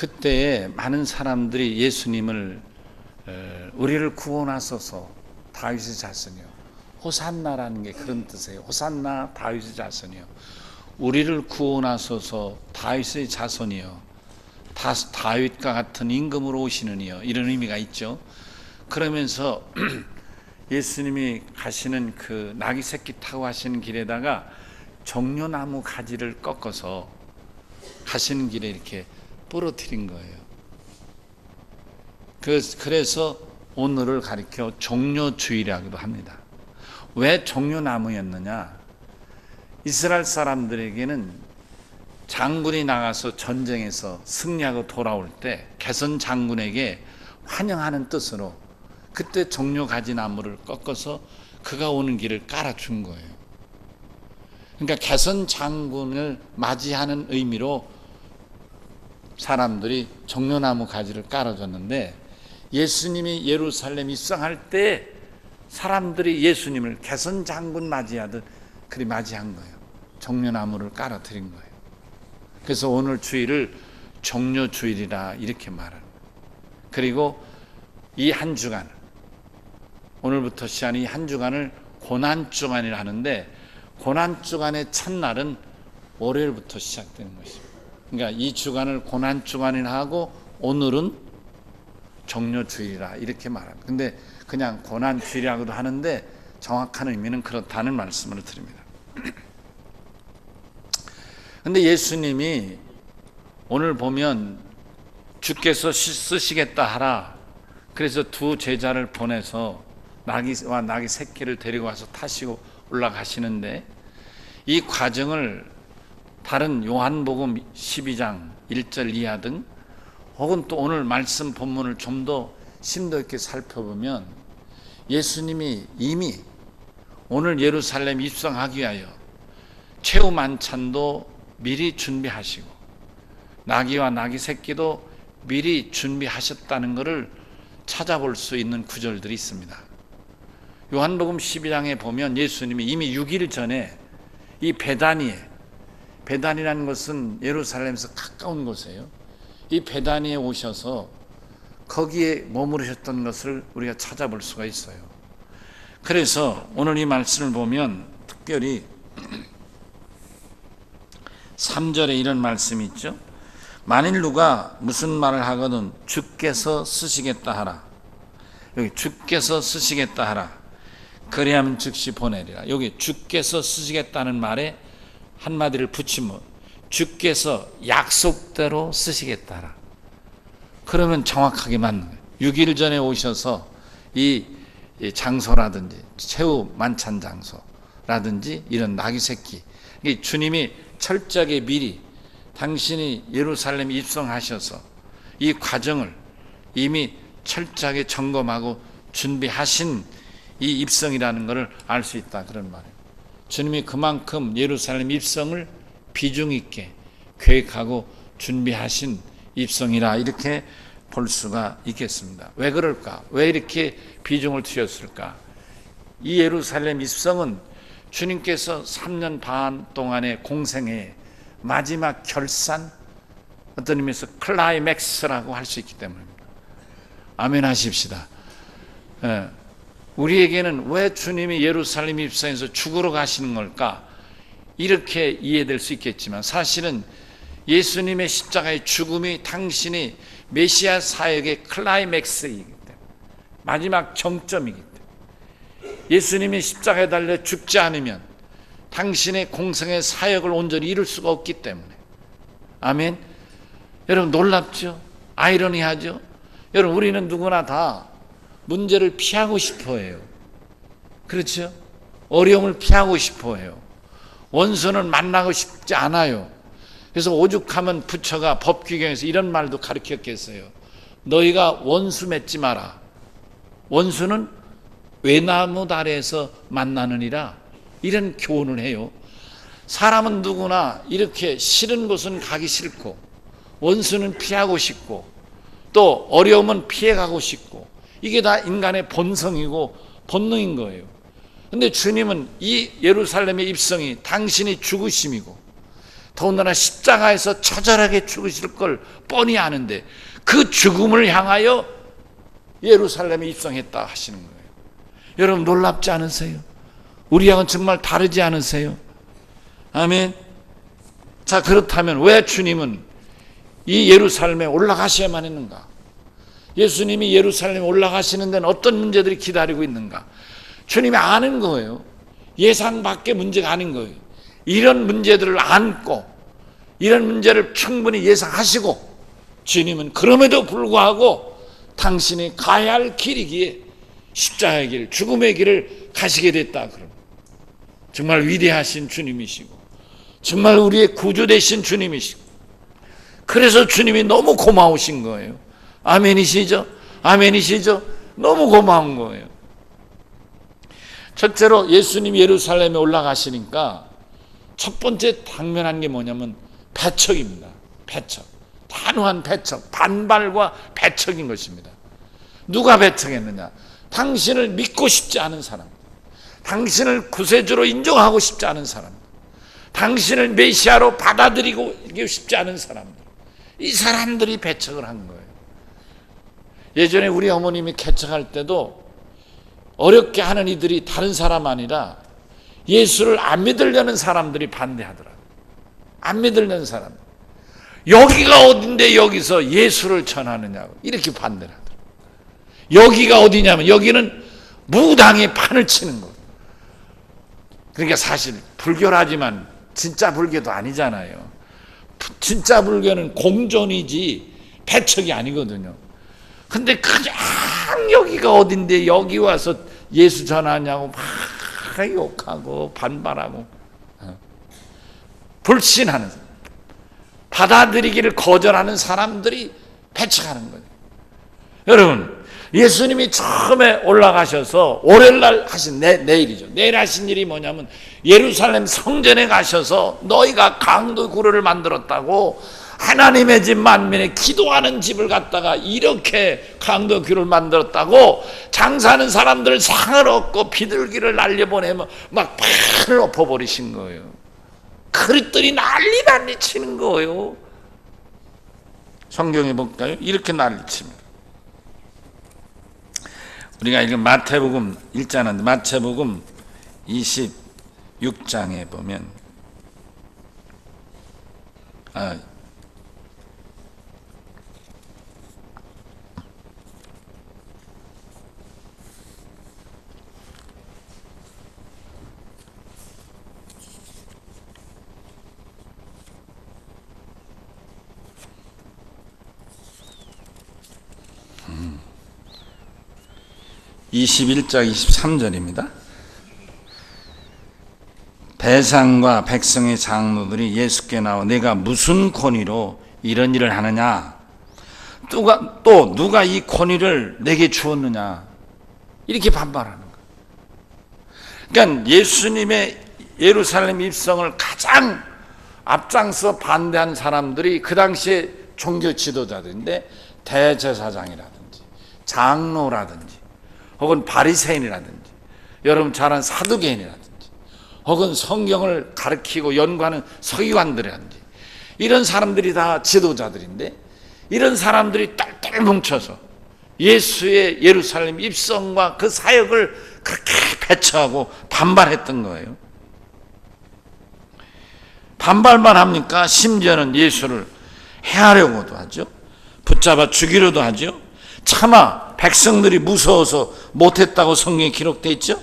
그때에 많은 사람들이 예수님을 우리를 구원하소서 다윗의 자손이요. 호산나라는 게 그런 뜻이에요. 호산나 다윗의 자손이요. 우리를 구원하소서 다윗의 자손이요. 다윗과 같은 임금으로 오시는 이요. 이런 의미가 있죠. 그러면서 예수님이 가시는 그 나귀 새끼 타고 가시는 길에다가 종려나무 가지를 꺾어서 가시는 길에 이렇게 부러뜨린 거예요. 그래서 오늘을 가리켜 종려주일이라고도 합니다. 왜 종려나무였느냐? 이스라엘 사람들에게는 장군이 나가서 전쟁에서 승리하고 돌아올 때 개선 장군에게 환영하는 뜻으로 그때 종려가지 나무를 꺾어서 그가 오는 길을 깔아준 거예요. 그러니까 개선 장군을 맞이하는 의미로 사람들이 종려나무 가지를 깔아줬는데, 예수님이 예루살렘 입성할 때 사람들이 예수님을 개선 장군 맞이하듯 그리 맞이한 거예요. 종려나무를 깔아드린 거예요. 그래서 오늘 주일을 종려주일이라 이렇게 말하는 거예요. 그리고 이 한 주간, 오늘부터 시작하는 이 한 주간을 고난주간이라 하는데, 고난주간의 첫날은 월요일부터 시작되는 것입니다. 그러니까 이 주간을 고난주간이라 하고 오늘은 종려주일이라 이렇게 말합니다. 근데 그냥 고난주일이라고도 하는데 정확한 의미는 그렇다는 말씀을 드립니다. 근데 예수님이 오늘 보면 주께서 쓰시겠다 하라, 그래서 두 제자를 보내서 나귀와 나귀 새끼를 데리고 와서 타시고 올라가시는데, 이 과정을 다른 요한복음 12장 1절 이하 등 혹은 또 오늘 말씀 본문을 좀 더 심도 있게 살펴보면 예수님이 이미 오늘 예루살렘 입성하기 위하여 최후 만찬도 미리 준비하시고 나귀와 나귀 새끼도 미리 준비하셨다는 것을 찾아볼 수 있는 구절들이 있습니다. 요한복음 12장에 보면 예수님이 이미 6일 전에 이 베다니라는 것은 예루살렘에서 가까운 곳이에요. 이 베다니에 오셔서 거기에 머무르셨던 것을 우리가 찾아볼 수가 있어요. 그래서 오늘 이 말씀을 보면 특별히 3절에 이런 말씀이 있죠. 만일 누가 무슨 말을 하거든 주께서 쓰시겠다 하라. 여기 주께서 쓰시겠다 하라. 그리하면 즉시 보내리라. 여기 주께서 쓰시겠다는 말에 한마디를 붙이면 주께서 약속대로 쓰시겠다 하라. 그러면 정확하게 맞는 거예요. 6일 전에 오셔서 이 장소라든지 최후 만찬 장소라든지 이런 나귀 새끼, 주님이 철저하게 미리 당신이 예루살렘 입성하셔서 이 과정을 이미 철저하게 점검하고 준비하신 이 입성이라는 것을 알 수 있다, 그런 말이에요. 주님이 그만큼 예루살렘 입성을 비중 있게 계획하고 준비하신 입성이라 이렇게 볼 수가 있겠습니다. 왜 그럴까? 왜 이렇게 비중을 두셨을까? 이 예루살렘 입성은 주님께서 3년 반 동안의 공생의 마지막 결산, 어떤 의미에서 클라이맥스라고 할 수 있기 때문입니다. 아멘 하십시다. 우리에게는 왜 주님이 예루살렘 입성에서 죽으러 가시는 걸까? 이렇게 이해될 수 있겠지만 사실은 예수님의 십자가의 죽음이 당신이 메시아 사역의 클라이맥스이기 때문에, 마지막 정점이기 때문에, 예수님이 십자가에 달려 죽지 않으면 당신의 공생의 사역을 온전히 이룰 수가 없기 때문에. 아멘. 여러분 놀랍죠? 아이러니하죠? 여러분 우리는 누구나 다 문제를 피하고 싶어 해요. 그렇죠? 어려움을 피하고 싶어 해요. 원수는 만나고 싶지 않아요. 그래서 오죽하면 부처가 법규경에서 이런 말도 가르쳤겠어요. 너희가 원수 맺지 마라. 원수는 외나무 아래에서 만나느니라. 이런 교훈을 해요. 사람은 누구나 이렇게 싫은 곳은 가기 싫고 원수는 피하고 싶고 또 어려움은 피해가고 싶고, 이게 다 인간의 본성이고 본능인 거예요. 그런데 주님은 이 예루살렘의 입성이 당신이 죽으심이고 더군다나 십자가에서 처절하게 죽으실 걸 뻔히 아는데 그 죽음을 향하여 예루살렘에 입성했다 하시는 거예요. 여러분 놀랍지 않으세요? 우리하고는 정말 다르지 않으세요? 아멘. 자, 그렇다면 왜 주님은 이 예루살렘에 올라가셔야만 했는가? 예수님이 예루살렘에 올라가시는 데는 어떤 문제들이 기다리고 있는가? 주님이 아는 거예요. 예상 밖의 문제가 아닌 거예요. 이런 문제들을 안고 이런 문제를 충분히 예상하시고 주님은 그럼에도 불구하고 당신이 가야 할 길이기에 십자가의 길, 죽음의 길을 가시게 됐다. 그럼 정말 위대하신 주님이시고 정말 우리의 구주 되신 주님이시고 그래서 주님이 너무 고마우신 거예요. 아멘이시죠? 아멘이시죠? 너무 고마운 거예요. 첫째로 예수님이 예루살렘에 올라가시니까 첫 번째 당면한 게 뭐냐면 배척입니다. 배척. 단호한 배척, 반발과 배척인 것입니다. 누가 배척했느냐? 당신을 믿고 싶지 않은 사람, 당신을 구세주로 인정하고 싶지 않은 사람, 당신을 메시아로 받아들이고 싶지 않은 사람들, 이 사람들이 배척을 한 거예요. 예전에 우리 어머님이 개척할 때도 어렵게 하는 이들이 다른 사람 아니라 예수를 안 믿으려는 사람들이 반대하더라고요. 안 믿으려는 사람. 여기가 어딘데 여기서 예수를 전하느냐고 이렇게 반대를 하더라고요. 여기가 어디냐면 여기는 무당이 판을 치는 거예요. 그러니까 사실 불교라지만 진짜 불교도 아니잖아요. 진짜 불교는 공존이지 배척이 아니거든요. 근데 그냥 여기가 어딘데 여기 와서 예수 전하냐고 막 욕하고 반발하고 불신하는 사람, 받아들이기를 거절하는 사람들이 배척하는 거예요. 여러분 예수님이 처음에 올라가셔서 월요일날 하신 내일이죠. 내일 하신 일이 뭐냐면 예루살렘 성전에 가셔서 너희가 강도 구로를 만들었다고 하나님의 집 만민의 기도하는 집을 갖다가 이렇게 강도 규를 만들었다고 장사하는 사람들 상을 얻고 비둘기를 날려보내면 막 판을 엎어버리신 거예요. 그릇들이 난리 치는 거예요. 성경에 볼까요? 이렇게 난리칩니다. 우리가 읽은 마태복음 1장인데 마태복음 26장에 보면 21장 23절입니다. 대상과 백성의 장로들이 예수께 나와 내가 무슨 권위로 이런 일을 하느냐? 또 누가 이 권위를 내게 주었느냐? 이렇게 반발하는 거예요. 그러니까 예수님의 예루살렘 입성을 가장 앞장서 반대한 사람들이 그 당시에 종교 지도자들인데 대제사장이라든지 장로라든지 혹은 바리새인이라든지 여러분 잘 아는 사두개인이라든지 혹은 성경을 가르치고 연구하는 서기관들이라든지 이런 사람들이 다 지도자들인데 이런 사람들이 똘똘 뭉쳐서 예수의 예루살렘 입성과 그 사역을 그렇게 배척하고 반발했던 거예요. 반발만 합니까? 심지어는 예수를 해하려고도 하죠. 붙잡아 죽이려도 하죠. 차마 백성들이 무서워서 못했다고 성경에 기록되어 있죠.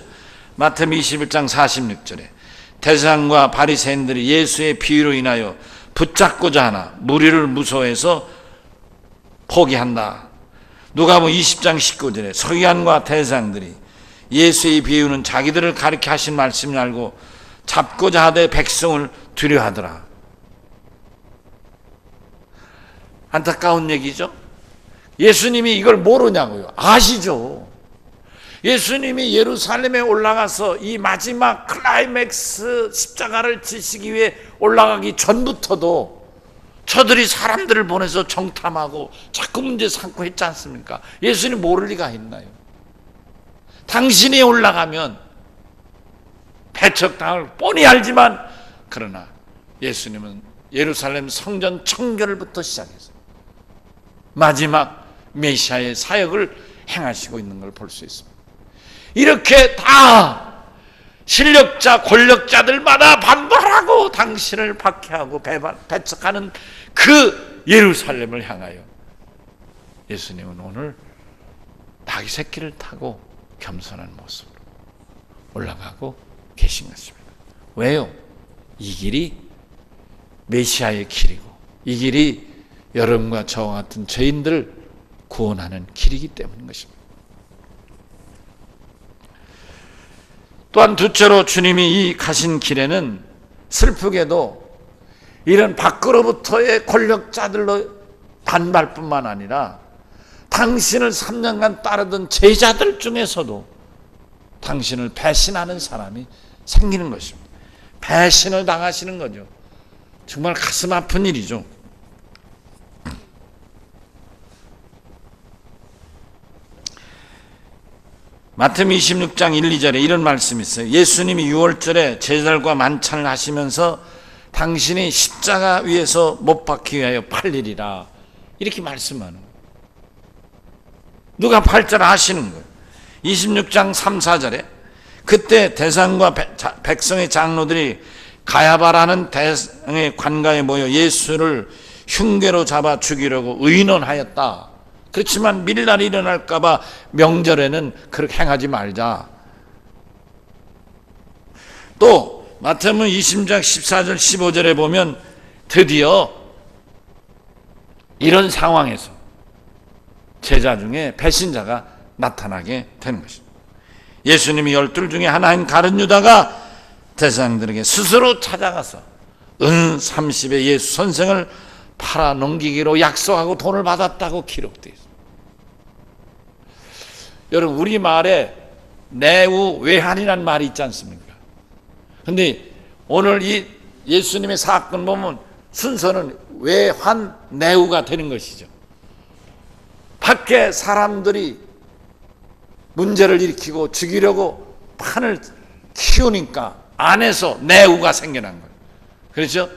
마태복음 21장 46절에 대제사장과 바리새인들이 예수의 비유로 인하여 붙잡고자 하나 무리를 무서워해서 포기한다. 누가복음 20장 19절에 서기관과 대제사장들이 예수의 비유는 자기들을 가리켜 하신 말씀을 알고 잡고자 하되 백성을 두려워하더라. 안타까운 얘기죠. 예수님이 이걸 모르냐고요. 아시죠. 예수님이 예루살렘에 올라가서 이 마지막 클라이맥스 십자가를 지시기 위해 올라가기 전부터도 저들이 사람들을 보내서 정탐하고 자꾸 문제 삼고 했지 않습니까? 예수님 모를 리가 있나요? 당신이 올라가면 배척당할 뻔히 알지만 그러나 예수님은 예루살렘 성전 청결부터 시작해서 마지막 메시아의 사역을 행하시고 있는 걸 볼 수 있습니다. 이렇게 다 실력자, 권력자들마다 반발하고 당신을 박해하고 배척하는 그 예루살렘을 향하여 예수님은 오늘 나귀 새끼를 타고 겸손한 모습으로 올라가고 계신 것입니다. 왜요? 이 길이 메시아의 길이고 이 길이 여러분과 저와 같은 죄인들을 구원하는 길이기 때문인 것입니다. 또한 둘째로 주님이 이 가신 길에는 슬프게도 이런 밖으로부터의 권력자들로 반발뿐만 아니라 당신을 3년간 따르던 제자들 중에서도 당신을 배신하는 사람이 생기는 것입니다. 배신을 당하시는 거죠. 정말 가슴 아픈 일이죠. 마태복음 26장 1, 2절에 이런 말씀이 있어요. 예수님이 6월절에 제자들과 만찬을 하시면서 당신이 십자가 위에서 못 박히기 위하여 팔리리라 이렇게 말씀하는 거예요. 누가 팔자라 하시는 거예요. 26장 3, 4절에 그때 대상과 백성의 장로들이 가야바라는 대상의 관가에 모여 예수를 흉계로 잡아 죽이려고 의논하였다. 그렇지만 밀날이 일어날까 봐 명절에는 그렇게 행하지 말자. 또 마태복음 20장 14절 15절에 보면 드디어 이런 상황에서 제자 중에 배신자가 나타나게 되는 것입니다. 예수님이 12 중에 하나인 가룟 유다가 대상들에게 스스로 찾아가서 은 30의 예수 선생을 팔아 넘기기로 약속하고 돈을 받았다고 기록되어 있습니다. 여러분 우리말에 내우 외환이라는 말이 있지 않습니까? 그런데 오늘 이 예수님의 사건 보면 순서는 외환 내우가 되는 것이죠. 밖에 사람들이 문제를 일으키고 죽이려고 판을 키우니까 안에서 내우가 생겨난 거예요. 그렇죠?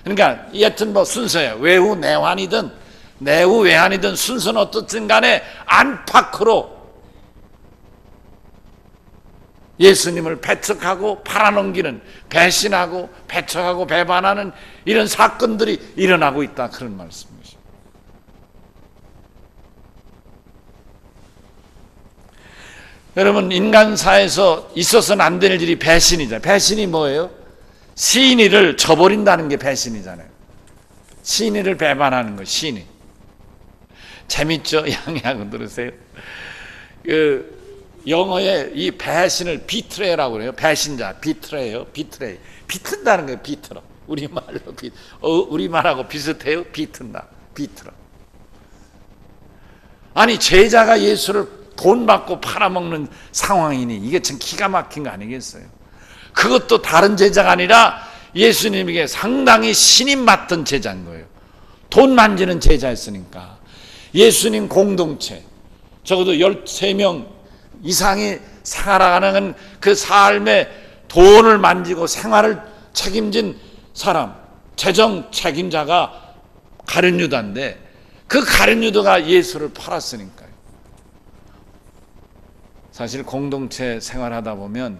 그러니까 여튼 뭐 순서예요. 외우 내환이든 내우 외환이든 순서는 어떻든 간에 안팎으로 예수님을 배척하고 팔아넘기는 배신하고 배척하고 배반하는 이런 사건들이 일어나고 있다 그런 말씀이죠. 여러분 인간사에서 있어서는 안 될 일이 배신이잖아요. 배신이 뭐예요? 시인이를 저버린다는 게 배신이잖아요. 시인이를 배반하는 거 시인이. 재밌죠? 양해하고 들으세요. 영어에 이 배신을 비트레라고 그래요. 배신자 비트레예요. 비트레이. 비튼다는 거예요. 비트러. 우리말로 우리말하고 비슷해요. 비튼다. 비트러. 아니 제자가 예수를 돈 받고 팔아먹는 상황이니 이게 참 기가 막힌 거 아니겠어요? 그것도 다른 제자가 아니라 예수님에게 상당히 신임 받던 제자인 거예요. 돈 만지는 제자였으니까. 예수님 공동체 적어도 13명 이상이 살아가는 그 삶에 돈을 만지고 생활을 책임진 사람, 재정 책임자가 가룟 유다인데 그 가룟 유다가 예수를 팔았으니까요. 사실 공동체 생활하다 보면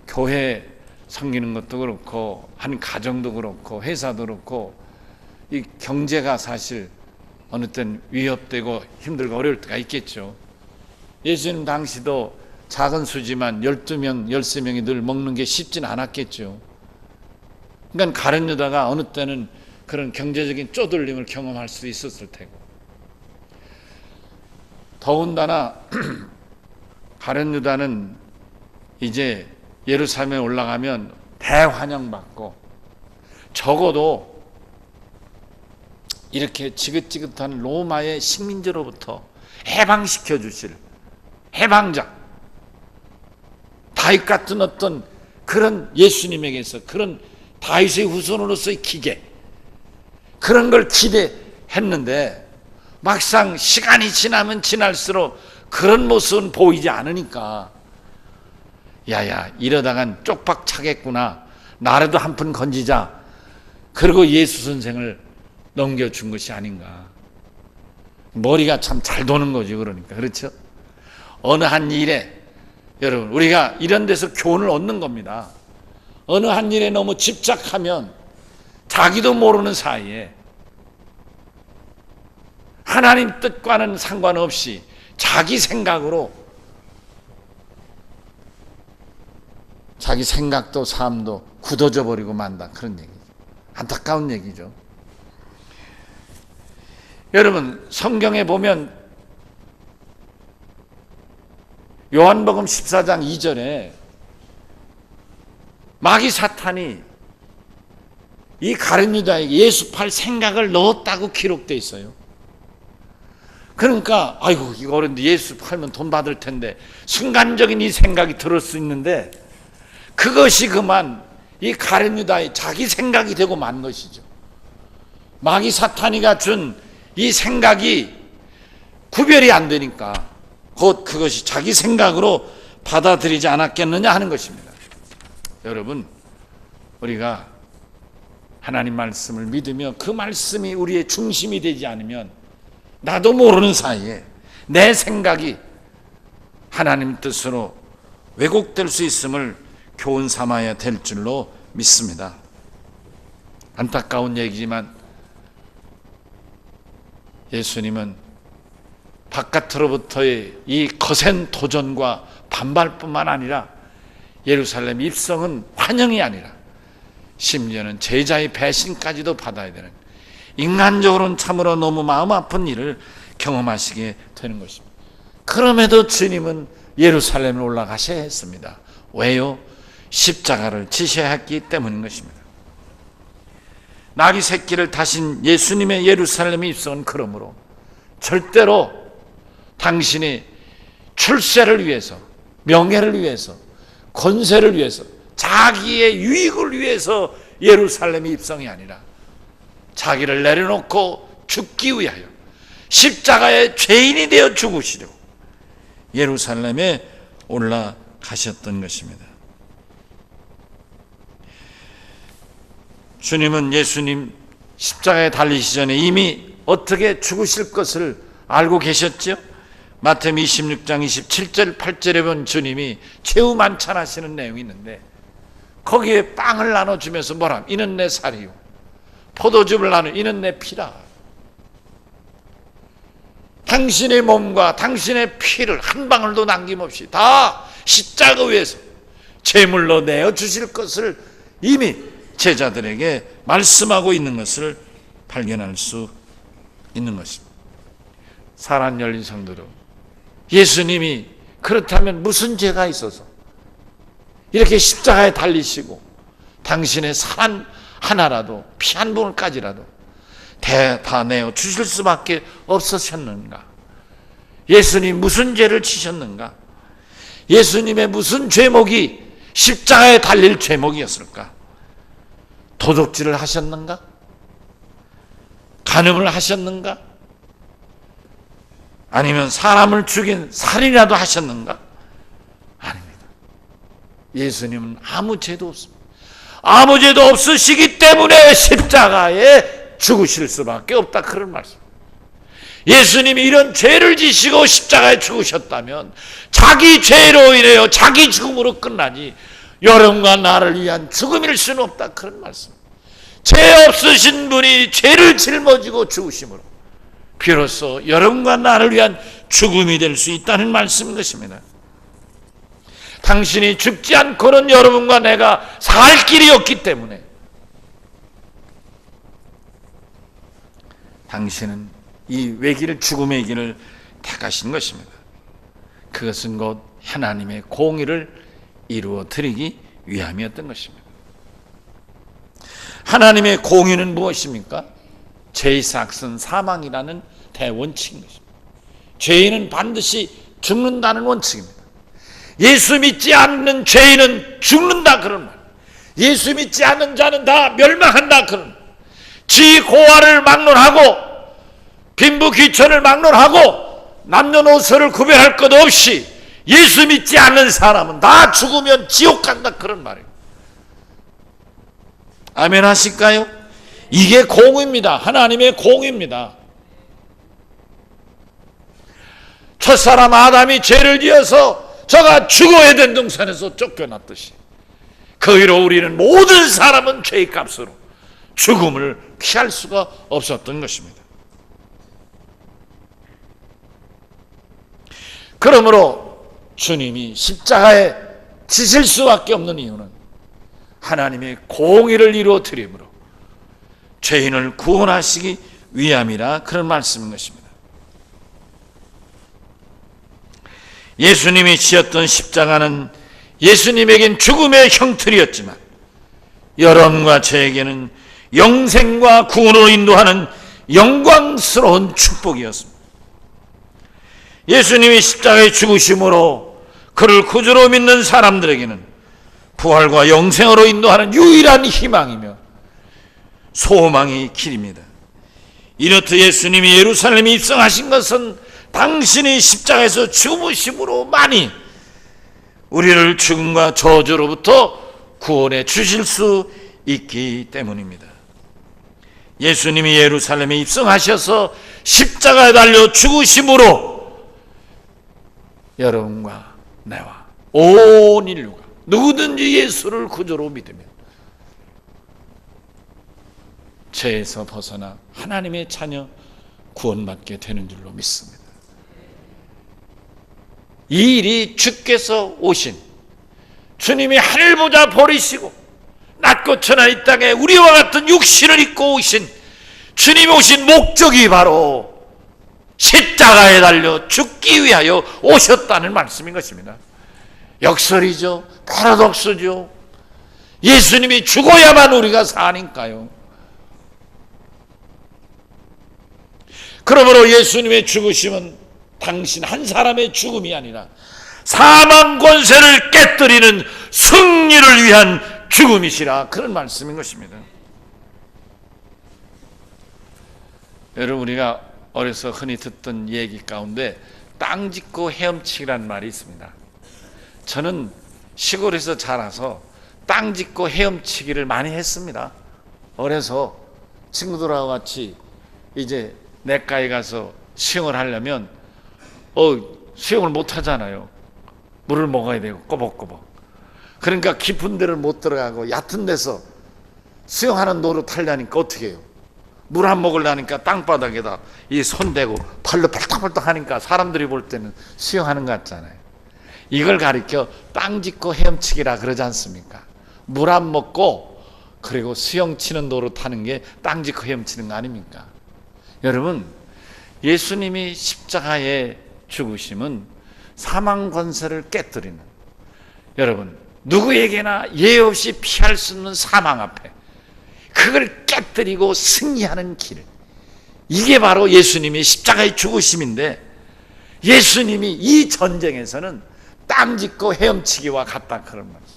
교회 섬기는 것도 그렇고 한 가정도 그렇고 회사도 그렇고 이 경제가 사실 어느 땐 위협되고 힘들고 어려울 때가 있겠죠. 예수님 당시도 작은 수지만 12명, 13명이 늘 먹는 게 쉽진 않았겠죠. 그러니까 가룟 유다가 어느 때는 그런 경제적인 쪼들림을 경험할 수도 있었을 테고 더군다나 가룟 유다는 이제 예루살렘에 올라가면 대환영받고 적어도 이렇게 지긋지긋한 로마의 식민지로부터 해방시켜 주실 해방자 다윗 같은 어떤 그런 예수님에게서 그런 다윗의 후손으로서의 기계 그런 걸 기대했는데 막상 시간이 지나면 지날수록 그런 모습은 보이지 않으니까 야야 이러다간 쪽박 차겠구나 나라도 한 푼 건지자 그리고 예수 선생을 넘겨준 것이 아닌가. 머리가 참 잘 도는 거죠. 그러니까. 그렇죠? 어느 한 일에, 여러분, 우리가 이런 데서 교훈을 얻는 겁니다. 어느 한 일에 너무 집착하면 자기도 모르는 사이에 하나님 뜻과는 상관없이 자기 생각으로 자기 생각도 삶도 굳어져 버리고 만다. 그런 얘기죠. 안타까운 얘기죠. 여러분, 성경에 보면 요한복음 14장 2절에 마귀 사탄이 이 가룟 유다에게 예수 팔 생각을 넣었다고 기록되어 있어요. 그러니까 아이고 이거 어른데 예수 팔면 돈 받을 텐데 순간적인 이 생각이 들을 수 있는데 그것이 그만 이 가룟 유다의 자기 생각이 되고 만 것이죠. 마귀 사탄이가 준 이 생각이 구별이 안 되니까 곧 그것이 자기 생각으로 받아들이지 않았겠느냐 하는 것입니다. 여러분, 우리가 하나님 말씀을 믿으며 그 말씀이 우리의 중심이 되지 않으면 나도 모르는 사이에 내 생각이 하나님 뜻으로 왜곡될 수 있음을 교훈 삼아야 될 줄로 믿습니다. 안타까운 얘기지만 예수님은 바깥으로부터의 이 거센 도전과 반발뿐만 아니라 예루살렘 입성은 환영이 아니라 심지어는 제자의 배신까지도 받아야 되는 인간적으로는 참으로 너무 마음 아픈 일을 경험하시게 되는 것입니다. 그럼에도 주님은 예루살렘에 올라가셔야 했습니다. 왜요? 십자가를 지셔야 했기 때문인 것입니다. 나귀 새끼를 타신 예수님의 예루살렘에 입성은 그러므로 절대로 당신이 출세를 위해서, 명예를 위해서, 권세를 위해서, 자기의 유익을 위해서 예루살렘에 입성이 아니라 자기를 내려놓고 죽기 위하여 십자가의 죄인이 되어 죽으시려고 예루살렘에 올라가셨던 것입니다. 주님은 예수님 십자가에 달리시기 전에 이미 어떻게 죽으실 것을 알고 계셨죠? 마태복음 26장 27절 8절에 본 주님이 최후 만찬하시는 내용이 있는데 거기에 빵을 나눠주면서 뭐라? 이는 내 살이요 포도즙을 나누 이는 내 피라. 당신의 몸과 당신의 피를 한 방울도 남김없이 다 십자가 위에서 제물로 내어주실 것을 이미 제자들에게 말씀하고 있는 것을 발견할 수 있는 것입니다. 사랑 열린 성도로 예수님이 그렇다면 무슨 죄가 있어서 이렇게 십자가에 달리시고 당신의 살 하나라도 피 한 방울까지라도 다 내어 주실 수밖에 없으셨는가? 예수님 무슨 죄를 지셨는가? 예수님의 무슨 죄목이 십자가에 달릴 죄목이었을까? 도둑질을 하셨는가? 간음을 하셨는가? 아니면 사람을 죽인 살인이라도 하셨는가? 아닙니다. 예수님은 아무 죄도 없습니다. 아무 죄도 없으시기 때문에 십자가에 죽으실 수밖에 없다. 그런 말씀. 예수님이 이런 죄를 지시고 십자가에 죽으셨다면 자기 죄로 인하여 자기 죽음으로 끝나지 여러분과 나를 위한 죽음일 수는 없다. 그런 말씀. 죄 없으신 분이 죄를 짊어지고 죽으심으로 비로소 여러분과 나를 위한 죽음이 될 수 있다는 말씀인 것입니다. 당신이 죽지 않고는 여러분과 내가 살 길이 없기 때문에 당신은 이 외길 죽음의 길을 택하신 것입니다. 그것은 곧 하나님의 공의를 이루어 드리기 위함이었던 것입니다. 하나님의 공의는 무엇입니까? 죄의 삭은 사망이라는 대원칙인 것입니다. 죄인은 반드시 죽는다는 원칙입니다. 예수 믿지 않는 죄인은 죽는다 그런 말. 예수 믿지 않는 자는 다 멸망한다 그런 말. 지 고아를 막론하고 빈부 귀천을 막론하고 남녀노소를 구별할 것 없이 예수 믿지 않는 사람은 다 죽으면 지옥 간다 그런 말이에요. 아멘 하실까요? 이게 공입니다. 하나님의 공입니다. 첫사람 아담이 죄를 지어서 저가 죽어야 된 동산에서 쫓겨났듯이 그 이로 우리는 모든 사람은 죄의 값으로 죽음을 피할 수가 없었던 것입니다. 그러므로 주님이 십자가에 지실 수밖에 없는 이유는 하나님의 공의를 이루어 드림으로 죄인을 구원하시기 위함이라 그런 말씀인 것입니다. 예수님이 지었던 십자가는 예수님에겐 죽음의 형틀이었지만 여러분과 저에게는 영생과 구원으로 인도하는 영광스러운 축복이었습니다. 예수님이 십자가에 죽으심으로 그를 구주로 믿는 사람들에게는 부활과 영생으로 인도하는 유일한 희망이며 소망의 길입니다. 이렇듯 예수님이 예루살렘에 입성하신 것은 당신의 십자가에서 죽으심으로만이 우리를 죽음과 저주로부터 구원해 주실 수 있기 때문입니다. 예수님이 예루살렘에 입성하셔서 십자가에 달려 죽으심으로 여러분과 나와 온 인류가 누구든지 예수를 구주로 믿으면 죄에서 벗어나 하나님의 자녀 구원받게 되는 줄로 믿습니다. 이 일이 주께서 오신 주님이 하늘보다 버리시고 낮고 천하 이 땅에 우리와 같은 육신을 입고 오신 주님이 오신 목적이 바로 십자가에 달려 죽기 위하여 오셨다는 말씀인 것입니다. 역설이죠. 파라독스죠. 예수님이 죽어야만 우리가 사니까요. 그러므로 예수님의 죽으심은 당신 한 사람의 죽음이 아니라 사망 권세를 깨뜨리는 승리를 위한 죽음이시라 그런 말씀인 것입니다. 여러분, 우리가 어려서 흔히 듣던 얘기 가운데 땅 짚고 헤엄치기라는 말이 있습니다. 저는 시골에서 자라서 땅 짚고 헤엄치기를 많이 했습니다. 어려서 친구들하고 같이 이제 냇가에 가서 수영을 하려면 수영을 못 하잖아요. 물을 먹어야 되고 꼬박꼬박. 그러니까 깊은 데를 못 들어가고 얕은 데서 수영하는 노릇 하려니까 어떻게 해요? 물 안 먹으려니까 땅바닥에다 이 손 대고 발로 벌떡벌떡 하니까 사람들이 볼 때는 수영하는 것 같잖아요. 이걸 가리켜 땅 짚고 헤엄치기라 그러지 않습니까? 물 안 먹고 그리고 수영 치는 노릇 하는 게 땅 짚고 헤엄치는 거 아닙니까? 여러분, 예수님이 십자가에 죽으심은 사망 권세를 깨뜨리는, 여러분 누구에게나 예외 없이 피할 수 없는 사망 앞에 그걸 깨뜨리고 승리하는 길, 이게 바로 예수님이 십자가의 죽으심인데 예수님이 이 전쟁에서는 땅 짚고 헤엄치기와 같다 그런 말이죠.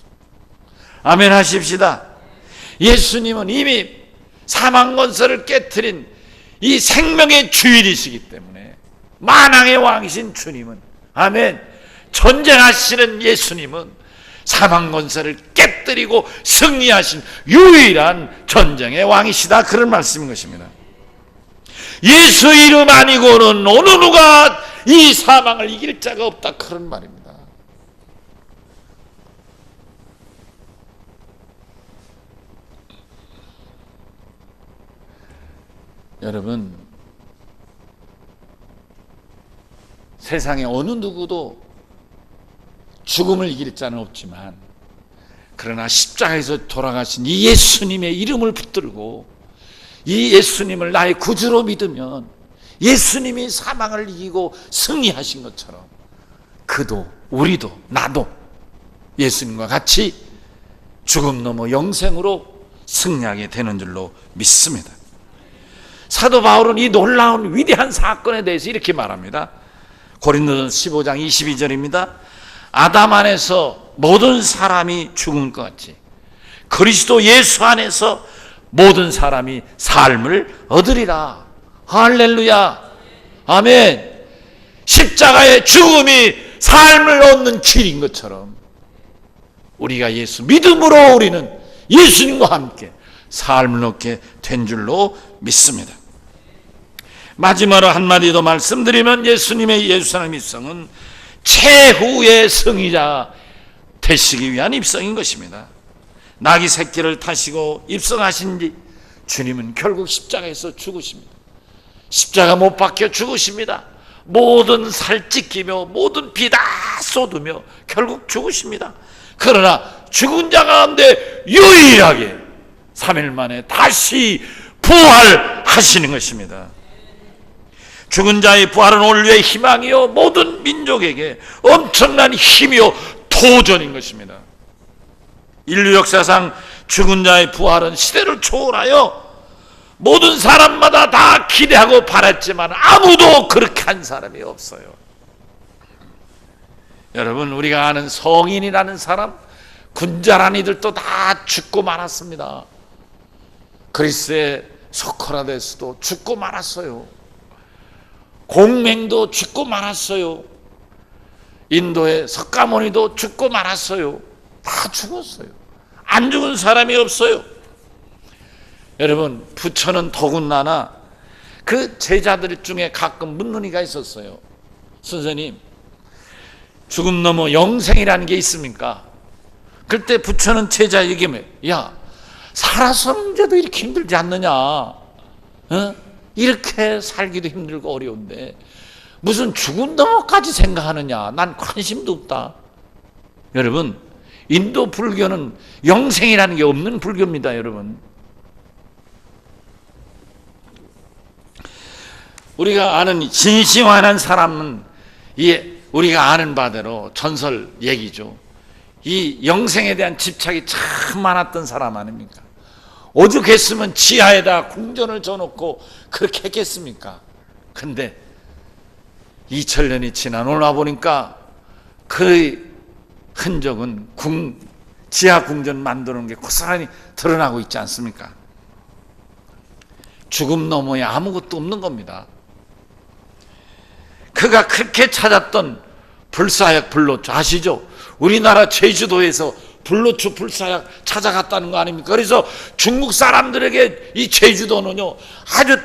아멘 하십시다. 예수님은 이미 사망 권세를 깨뜨린 이 생명의 주인이시기 때문에 만왕의 왕이신 주님은, 아멘, 전쟁하시는 예수님은 사망 권세를 깨뜨리고 승리하신 유일한 전쟁의 왕이시다 그런 말씀인 것입니다. 예수 이름 아니고는 어느 누가 이 사망을 이길 자가 없다 그런 말입니다. 여러분, 세상에 어느 누구도 죽음을 이길 자는 없지만, 그러나 십자가에서 돌아가신 이 예수님의 이름을 붙들고 이 예수님을 나의 구주로 믿으면 예수님이 사망을 이기고 승리하신 것처럼 그도, 우리도, 나도 예수님과 같이 죽음 넘어 영생으로 승리하게 되는 줄로 믿습니다. 사도 바울은 이 놀라운 위대한 사건에 대해서 이렇게 말합니다. 고린도전서 15장 22절입니다. 아담 안에서 모든 사람이 죽은 것 같이 그리스도 예수 안에서 모든 사람이 삶을 얻으리라. 할렐루야, 아멘. 십자가의 죽음이 삶을 얻는 길인 것처럼 우리가 예수 믿음으로 우리는 예수님과 함께 삶을 얻게 된 줄로 믿습니다. 마지막으로 한마디 더 말씀드리면 예수님의 예루살렘 입성은 최후의 승리자 되시기 위한 입성인 것입니다. 나귀 새끼를 타시고 입성하신 지 주님은 결국 십자가에서 죽으십니다. 십자가 못 박혀 죽으십니다. 모든 살 찢기며 모든 피 다 쏟으며 결국 죽으십니다. 그러나 죽은 자 가운데 유일하게 3일 만에 다시 부활하시는 것입니다. 죽은 자의 부활은 인류의 희망이요 모든 민족에게 엄청난 힘이요 도전인 것입니다. 인류 역사상 죽은 자의 부활은 시대를 초월하여 모든 사람마다 다 기대하고 바랐지만 아무도 그렇게 한 사람이 없어요. 여러분, 우리가 아는 성인이라는 사람, 군자란 이들도 다 죽고 말았습니다. 그리스의 소크라테스도 죽고 말았어요. 공맹도 죽고 말았어요. 인도의 석가모니도 죽고 말았어요. 다 죽었어요. 안 죽은 사람이 없어요. 여러분, 부처는 더군다나 그 제자들 중에 가끔 묻는 이가 있었어요. 선생님, 죽음 넘어 영생이라는 게 있습니까? 그때 부처는 제자에게 야, 살아서는데도 이렇게 힘들지 않느냐? 이렇게 살기도 힘들고 어려운데 무슨 죽음 넘어까지 생각하느냐? 난 관심도 없다. 여러분, 인도 불교는 영생이라는 게 없는 불교입니다. 여러분, 우리가 아는 진시황이라는 사람은 우리가 아는 바대로 전설 얘기죠. 이 영생에 대한 집착이 참 많았던 사람 아닙니까? 오죽했으면 지하에다 궁전을 져놓고 그렇게 했겠습니까? 근데 2000년이 지나 오늘 와보니까 그 흔적은 지하 궁전 만드는 게 고스란히 드러나고 있지 않습니까? 죽음 너머에 아무것도 없는 겁니다. 그가 그렇게 찾았던 불사약 불로초 아시죠? 우리나라 제주도에서 불로초 불사약 찾아갔다는 거 아닙니까? 그래서 중국 사람들에게 이 제주도는요 아주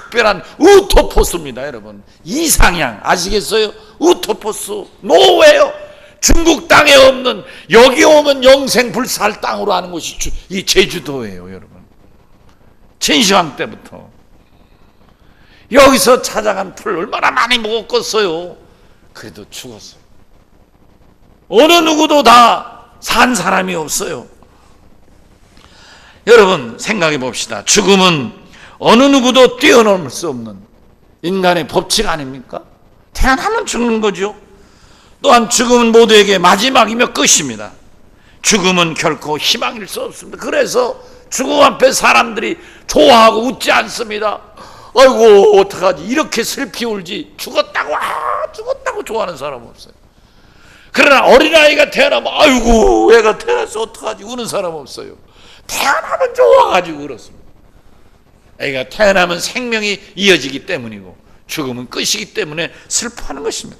특별한 우토포스입니다. 여러분, 이상향 아시겠어요? 우토포스 노예요. 중국 땅에 없는, 여기 오면 영생 불살 땅으로 하는 곳이 이 제주도예요. 여러분, 진시황 때부터 여기서 찾아간 풀 얼마나 많이 먹었겠어요. 그래도 죽었어요. 어느 누구도 다 산 사람이 없어요. 여러분, 생각해 봅시다. 죽음은 어느 누구도 뛰어넘을 수 없는 인간의 법칙 아닙니까? 태어나면 죽는 거죠. 또한 죽음은 모두에게 마지막이며 끝입니다. 죽음은 결코 희망일 수 없습니다. 그래서 죽음 앞에 사람들이 좋아하고 웃지 않습니다. 아이고 어떡하지, 이렇게 슬피 울지, 죽었다고 좋아하는 사람 없어요. 그러나 어린아이가 태어나면 아이고 애가 태어나서 어떡하지 우는 사람 없어요. 태어나면 좋아가지고 그렇습니다. 애가 태어나면 생명이 이어지기 때문이고 죽음은 끝이기 때문에 슬퍼하는 것입니다.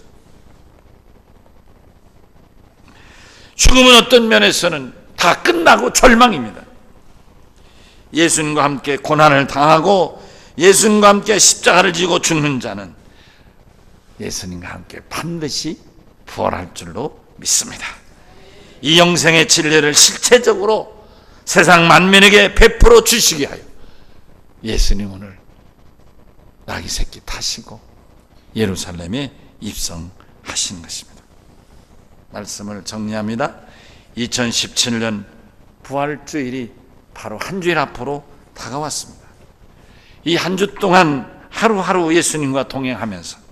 죽음은 어떤 면에서는 다 끝나고 절망입니다. 예수님과 함께 고난을 당하고 예수님과 함께 십자가를 지고 죽는 자는 예수님과 함께 반드시 부활할 줄로 믿습니다. 이 영생의 진리를 실체적으로 세상 만민에게 베풀어 주시게 하여 예수님 오늘 나귀 새끼 타시고 예루살렘에 입성하신 것입니다. 말씀을 정리합니다. 2017년 부활주일이 바로 한 주일 앞으로 다가왔습니다. 이 한 주 동안 하루하루 예수님과 동행하면서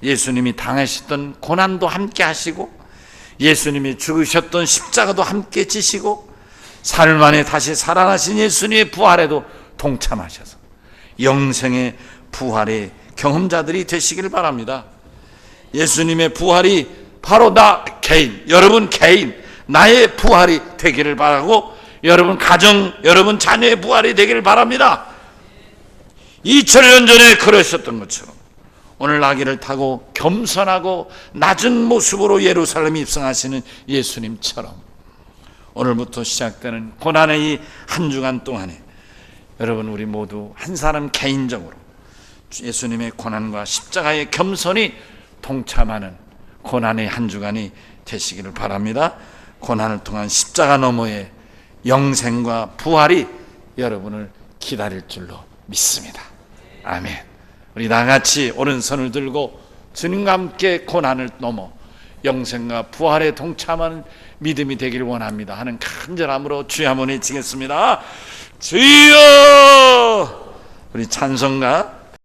예수님이 당하셨던 고난도 함께 하시고 예수님이 죽으셨던 십자가도 함께 지시고 사흘 만에 다시 살아나신 예수님의 부활에도 동참하셔서 영생의 부활의 경험자들이 되시길 바랍니다. 예수님의 부활이 바로 나 개인, 여러분 개인, 나의 부활이 되기를 바라고 여러분 가정, 여러분 자녀의 부활이 되기를 바랍니다. 2000년 전에 그러셨던 것처럼 오늘 나귀를 타고 겸손하고 낮은 모습으로 예루살렘에 입성하시는 예수님처럼 오늘부터 시작되는 고난의 이 한 주간 동안에 여러분 우리 모두 한 사람 개인적으로 예수님의 고난과 십자가의 겸손히 동참하는 고난의 한 주간이 되시기를 바랍니다. 고난을 통한 십자가 너머의 영생과 부활이 여러분을 기다릴 줄로 믿습니다. 아멘. 우리 다같이 오른손을 들고 주님과 함께 고난을 넘어 영생과 부활에 동참하는 믿음이 되길 원합니다 하는 간절함으로 주여 한번 외치겠습니다. 주여! 우리 찬송가